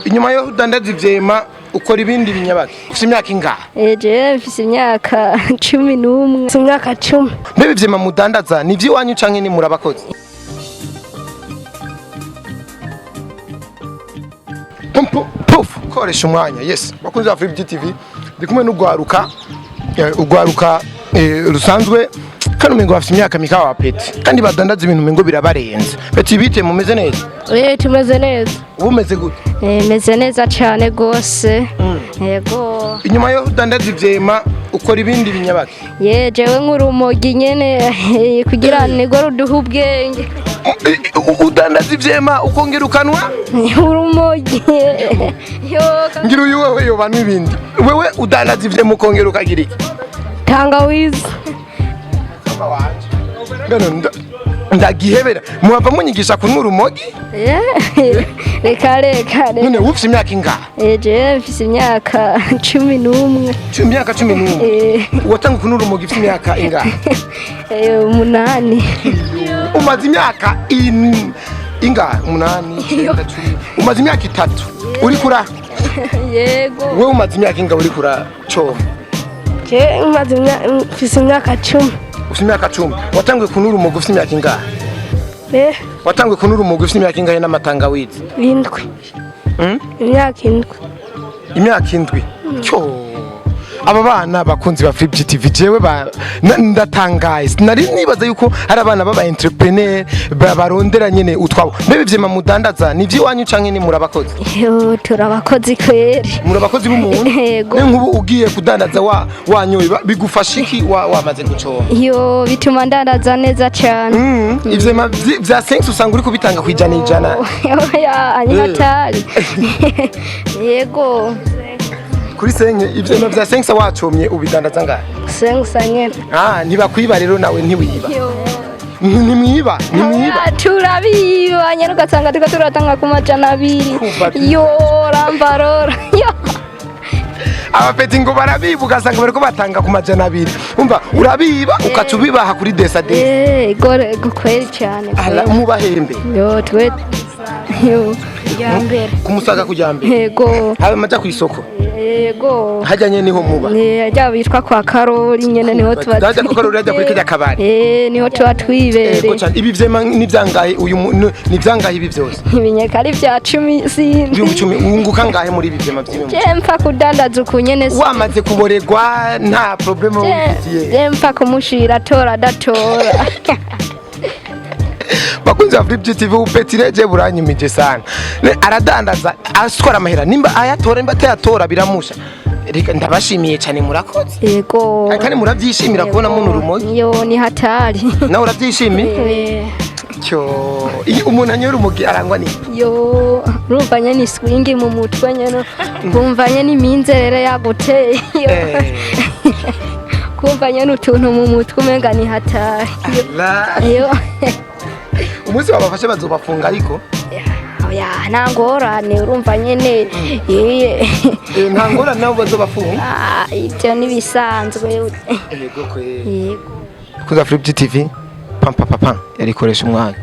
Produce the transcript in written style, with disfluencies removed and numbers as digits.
Inyuma yo udandaza ivyema ukora ibindi binyabaki. Ufite imyaka ingahe? Je mfise imyaka 11. Mfise imyaka 10. Mbebe ivyema mudandaza ni ivy'iwanyu canke ni murabakozi? Puf koresha umwanya. Yes. Bakunze ba Free TV. Ndi kumwe n'ugwaruka rusanzwe kandi umengo bafite imyaka mikawa wa peti kandi badandaza ibintu umengo birabarenze. Peti bite mumeze neza? Tumeze neza. Ubumeze gute? Meze neza cyane gose. Yego. Inyuma yo udandaza ivyema ukora ibindi binyabaki. Jewe nk'urumogi nyene kugira nigo ruduha ubwenge. Udandaza ivyema ukongera ukanwa? Urumogi. Ngira uyu wewe yobantu ibindi. Wewe udandaza ivyema ukongera ukagira iki? Tangawizi. Ndagihebera muhava munyigisha kunwa urumogi? Reka none ufite imyaka ingahe? Je mfise imyaka 11. Imyaka 11? Watanga kunwa urumogi ufite imyaka ingahe? 8. Umaze imyaka ingahe? 8, 9, 10. Umaze imyaka 3 uri kura? Yego. Wewe umaze imyaka ingahe uri kura coma? Je mfise imyaka 10. Ufite imyaka 10. Watanguye kunwa urumogi ufite imyaka ingahe? Watanguye kunwa urumogi ufite imyaka ingahe n'amatangawizi? 7. Imyaka 7. Imyaka 7. Aba bana bakunzi ba Free TV jewe ndatangaye. Nari nibaza yuko ari abana baba entrepreneur barondera nyene utwabo. Mbebe ivyema mudandaza ni ivy'iwanyu canke ni murabakozi? Turabakozi kweri. Murabakozi b'umuntu? Yego. Nk'ubu ugiye kudandaza wanyoye bigufasha iki wamaze gucoma? Bituma ndandaza neza cyane. Ivyema vya 5 usanga uri kubitanga kwijana ijana. Ni hatari. Yego. Kuri senye ivyema vya 5 wacomye ubidandaza ngahe? 5 nyene. Ntibakwiba rero nawe ntiwiba. Nimwiba. Turabiba nyene ugasanga turatanga ku majana 2. Rambarora. Abapeti ngo barabiba ugasanga bariko batanga ku majana 2. Umva urabiba ukaca ubibaha kuri desade. Gore gukweri cyane. Mubahembe. Twe. Yambere. Kumusaga kujambere. Yego. Habe maja ku isoko. Yego. Hajanye niho muba. Ajya bitwa kwa Karoli nyene niho tuba. Daje ko Karoli ajya kuri kajya kabari. Niho tuba twibere. Ibi vyema ni vyangahe ni vyangahe ibi vyose? Ibinyeka ari vya 10 sindi. 10 unguka ngahe muri ibi vyema vy'imwe? Je mpfa kudandaza ukunyene. Wamaze kuboregwa nta problem wifitiye. Je mpfa kumushira tora datora. Bakunze Free TV upetireje buranyimije sana. Aradandaza aswara amahera nimba ayatora nimba atayatora biramusha. Reka ndabashimiye cyane murakoze. Yego. Kandi murabyishimira kubona muntu urumogi? Ni hatari. Nawe urabyishimiye? Iyo umuntu anyura urumogi arangwa ni? Urumvanye ni swing mu mutwe nyene. Kumvanye ni minzerere yaguteye. Kumvanye n'utuntu mu mutwe umenga ni hatari. Umunsi wabafashe bazobafunga ariko? Ntangorane urumva nyene. Ntangorane nabo bazobafunga? Ibyo nibisanzwe. Yego kwe. Kuza Free TV. Pam yarikoresha umwanya.